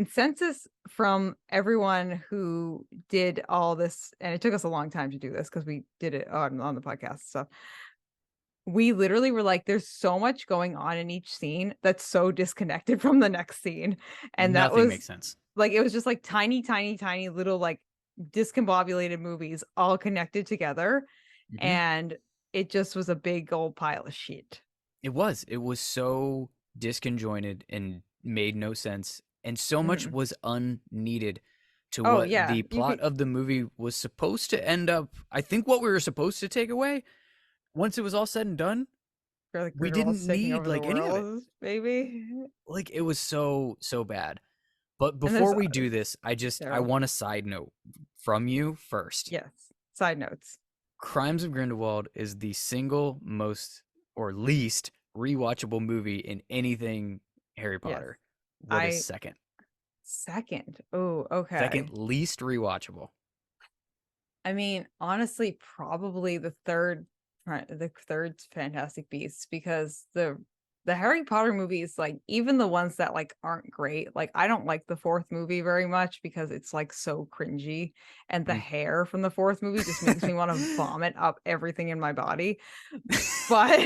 consensus from everyone who did all this, and it took us a long time to do this because we did it on the podcast stuff. We literally were like, there's so much going on in each scene that's so disconnected from the next scene. And that Nothing was makes sense. like, it was just like tiny, tiny, tiny little like discombobulated movies all connected together. Hmm. And it just was a big old pile of shit. It was. It was so disconjointed and made no sense, and so much Mhm. was unneeded to Oh, what yeah. the You plot could, of the movie was supposed to end up. I think what we were supposed to take away once it was all said and done, feel like we Grindelwald's didn't taking need over the like any of it. world, maybe. Like it was so bad. But And before there's we do this, I terrible. want a side note from you first. Yes. Side notes. Crimes of Grindelwald is the single most or least rewatchable movie in anything Harry Yes. Potter. What is I second? second. Oh, Second okay. least rewatchable. I mean, honestly, probably the third Fantastic Beasts because the Harry Potter movies, like even the ones that like aren't great, like I don't like the fourth movie very much because it's like so cringy, and the Mm. hair from the fourth movie just makes me want to vomit up everything in my body. But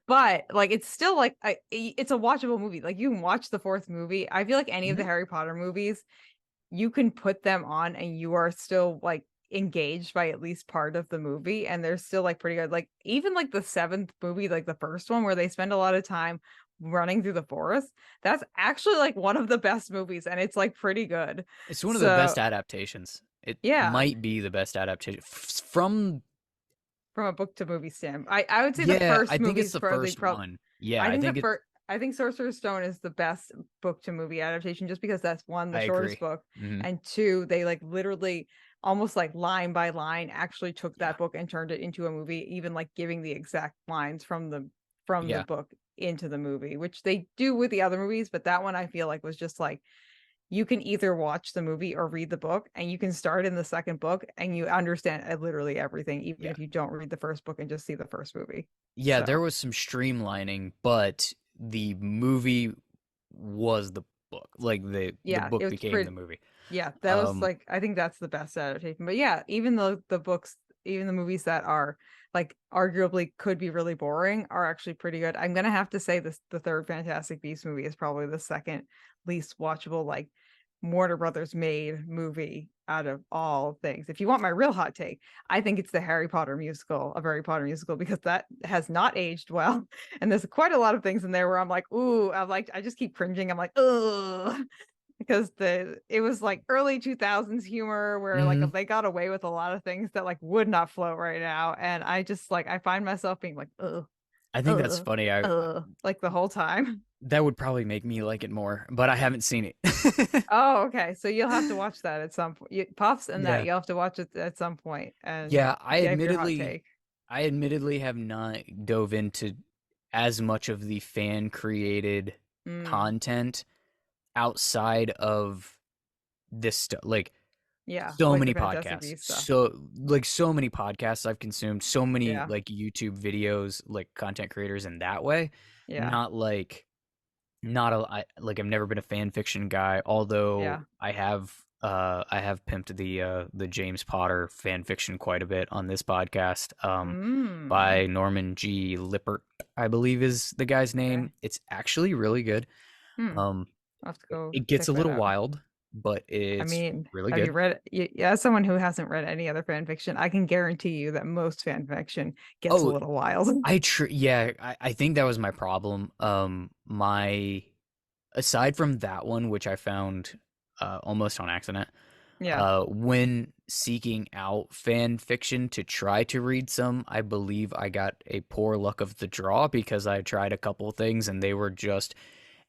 but like it's still like it's a watchable movie. Like you can watch the fourth movie. I feel like any of the Mhm. Harry Potter movies, you can put them on and you are still like engaged by at least part of the movie, and they're still like pretty good. Like even like the seventh movie, like the first one where they spend a lot of time running through the forest, that's actually like one of the best movies, and it's like pretty good. It's one of the So best adaptations. It yeah, might be the best adaptation from. from a book to movie stand, I would say the Yeah, I first think movie it's is the probably first one. Yeah, I I think the think it's. first I think Sorcerer's Stone is the best book to movie adaptation just because that's one, the I shortest agree. book, Hmm. and two, they like literally almost like line by line actually took Yeah, that book and turned it into a movie, even like giving the exact lines from the yeah, book into the movie, which they do with the other movies, but that one I feel like was just like you can either watch the movie or read the book, and you can start in the second book and you understand literally everything, even yeah, if you don't read the first book and just see the first movie. yeah. There So was some streamlining, but the movie was the book. Like the yeah, it book was became pretty. the movie. Yeah, that was Um, like I think that's the best adaptation. But yeah, even the books, even the movies that are like arguably could be really boring are actually pretty good. I'm gonna have to say this the third Fantastic Beasts movie is probably the second least watchable like Warner Brothers made movie out of all things. If you want my real hot take, I think it's the Harry Potter musical, a Harry Potter musical, because that has not aged well. And there's quite a lot of things in there where I'm like, ooh, I just keep cringing. I'm like, ugh, because it was like early 2000s humor where like mhm. they got away with a lot of things that like would not float right now, and I just like I find myself being like I think that's funny. like the whole time. That would probably make me like it more, but I haven't seen it. Oh, okay, so you'll have to watch that at some point. Puffs and that Yeah. you'll have to watch it at some point and Yeah, give your hot take. I admittedly have not dove into as much of the fan created Mm, content outside of this stuff. Like yeah, so like the many Fantastic podcasts. Beasts stuff. So many podcasts I've consumed, so many Yeah, like YouTube videos, like content creators in that way. yeah, Not like not a like I've never been a fan fiction guy, although yeah. I have pimped the James Potter fan fiction quite a bit on this podcast Mm, by Norman G. Lippert, I believe is the guy's okay. name. It's actually really good. Hmm. Um I'll have to go it gets check a that little out. wild, but I it's mean, really have you good. read yeah, as someone who hasn't read any other fan fiction, I can guarantee you that most fan fiction gets a Oh, little wild. yeah, I think that was my problem. My aside from that one, which I found almost on accident, Yeah. when seeking out fan fiction to try to read some, I believe I got a poor luck of the draw because I tried a couple things and they were just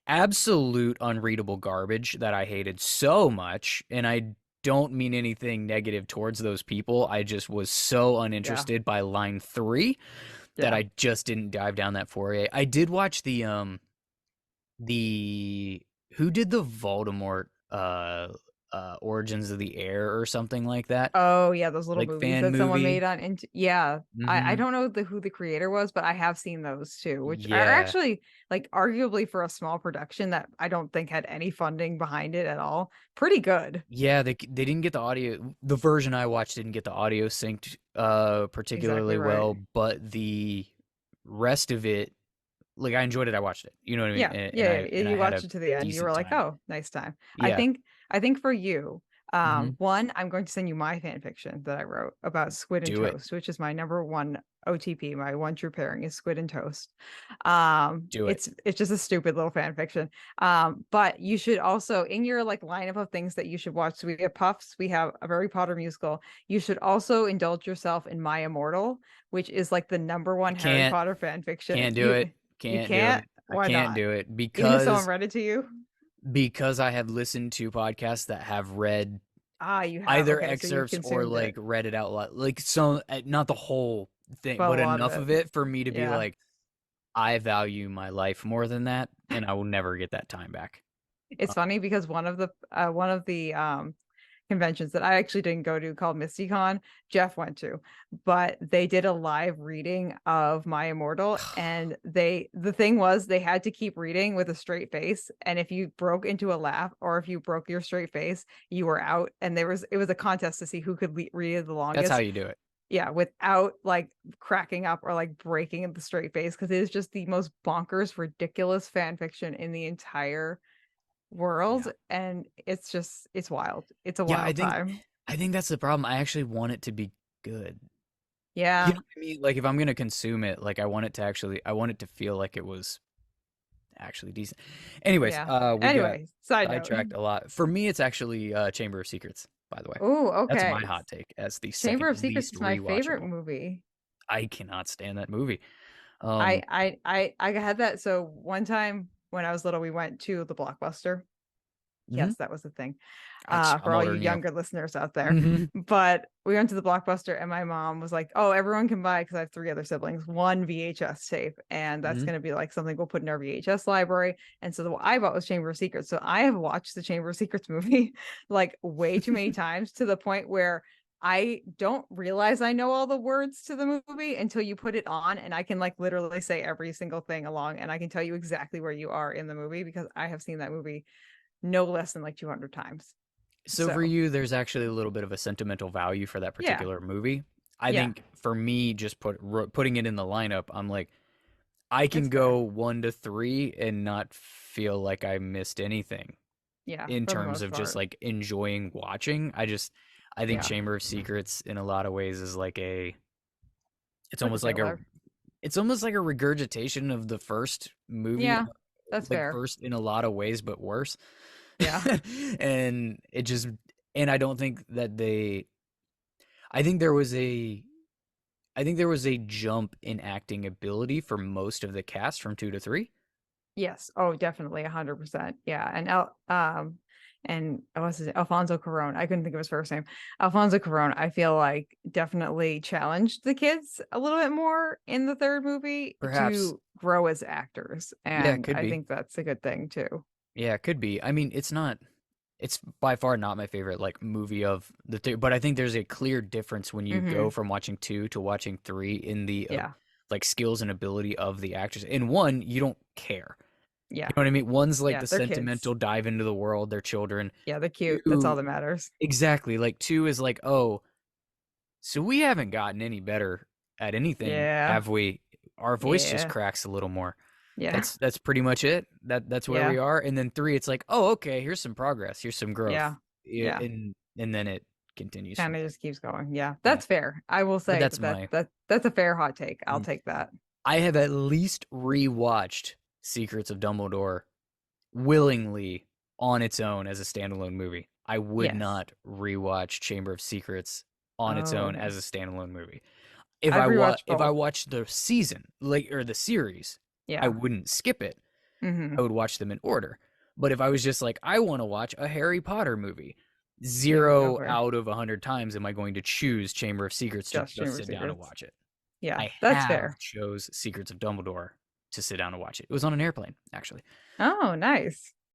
absolute unreadable garbage that I hated so much. And I don't mean anything negative towards those people. I just was so Yeah. uninterested by line three that Yeah. I just didn't dive down that foray. I did watch the who did the Voldemort Origins of the Air or something like that, Oh yeah, those little like movies fan that someone made movie. on into yeah. I Hmm. don't know who the creator was, but I have seen those too, which are Yeah, actually like arguably for a small production that I don't think had any funding behind it at all. Pretty good. yeah, they didn't get the audio. The version I watched didn't get the audio synced Exactly particularly right. well, but the rest of it, like I enjoyed it. I watched it. You know what I mean? Yeah, yeah, yeah, yeah. And I You had watched a it to the end. You were decent like, time. "Oh, nice time." I Yeah. think, I think for you, Hmm. one, I'm going to send you my fan fiction that I wrote about squid and Do it. toast, which is my number one OTP. My one true pairing is squid and toast. Do it. It's just a stupid little fan fiction. But you should also in your like lineup of things that you should watch. So we have Puffs, we have a Harry Potter musical. You should also indulge yourself in My Immortal, which is like the number I one Harry can't. Potter fan fiction. Can't do it. You Can't do can't? it. I Why can't not? do it Even if someone read it to you? because I have listened to podcasts that have read Ah, you have. either Okay, so you've excerpts or consumed like it, read it out loud, like some, not the whole thing, but a but lot of enough it. of it for me to be Yeah. like, I value my life more than that, and I will never get that time back. It's funny because one of the conventions that I actually didn't go to called MistyCon, Jeff went to, but they did a live reading of My Immortal, and the thing was they had to keep reading with a straight face, and if you broke into a laugh or if you broke your straight face, you were out, and it was a contest to see who could read the That's how longest. you do it. Yeah, without like cracking up or like breaking the straight face, because it is just the most bonkers, ridiculous fan fiction in the entire world, Yeah. and it's wild. It's a Yeah, wild time. I think that's the problem. I actually want it to be good. You Yeah, know what I mean? Like if I'm gonna consume it, like I want it to feel like it was actually decent. Anyways, yeah. we got Anyway, side note. sidetracked a lot. For me, it's actually Chamber of Secrets, by the way. Oh, That's my okay. hot take as the second Chamber of Secrets least is my favorite rewatchable. movie. I cannot stand that movie. I Um, I I had that. So one time when I was little, we went to the Blockbuster. mhm. Yes, that was the thing. For I'm all older you than you. younger listeners out there. Hmm. But we went to the Blockbuster and my mom was like, "Oh, everyone can buy because I have three other siblings, one VHS tape, and that's Hmm. going to be like something we'll put in our VHS library." And so the what I bought was Chamber of Secrets. So I have watched the Chamber of Secrets movie like way too many times to the point where I don't realize I know all the words to the movie until you put it on, and I can like literally say every single thing along, and I can tell you exactly where you are in the movie because I have seen that movie no less than like 200 times. So for So, you, there's actually a little bit of a sentimental value for that yeah. particular movie. I Yeah. think for me, just putting it in the lineup, I'm like, I It's can fair. go 1 to 3 and not feel like I missed anything Yeah, in for the terms most of just part. like enjoying watching. I think Yeah. Chamber of Secrets in a lot of ways is like it's Like a almost like filler. it's almost like a regurgitation of the first movie, Yeah, that's like fair. first in a lot of ways, but worse. Yeah. And it just, and I don't think that I think there was a, I think there was a jump in acting ability for most of the cast from 2 to 3. Yes. Oh, definitely 100%. Yeah. And what's his name? Alfonso Cuarón. I couldn't think of his first name. Alfonso Cuarón, I feel like definitely challenged the kids a little bit more in the third movie Perhaps. to grow as actors. Yeah, it And could I be. think that's a good thing too. Yeah, it could be. I mean, it's not, it's by far not my favorite like movie of the three, but I think there's a clear difference when you go Hmm. from watching 2 to watching 3 in the Yeah. like skills and ability of the actors. In one, you don't care. You Yeah. know what I mean? One's like Yeah. the They're kids. sentimental dive into the world, their children. Yeah, they're cute. That's all Two, that matters. exactly. Like two is like, oh, so we haven't gotten any better at anything, Yeah. have we? Our voice just Yeah. cracks a little more. Yeah. That's pretty much it. That's where we Yeah. are. And then three, it's like, oh, okay, here's some progress, here's some growth, Yeah. Yeah. and then it continues from Kind of there. just keeps going. Yeah. Yeah, That's fair. I will but say that's that my. that's a fair hot take. I'll Mm. take that. I have at least rewatched Secrets of Dumbledore willingly on its own as a standalone movie. I would Yes. not rewatch Chamber of Secrets on its Oh, own okay. as a standalone movie. I've rewatched If I both. watched the season like or the series, I Yeah. wouldn't skip it. I Hmm. would watch them in order. But if I was just like, I want to watch a Harry Potter movie, You would go 0 for out of 100 times am I going to choose Chamber of Secrets to just just Chamber of sit down and Secrets. watch it. Yeah, I that's have fair. chose Secrets of Dumbledore to sit down and watch it. It was on an airplane, actually. Oh, nice.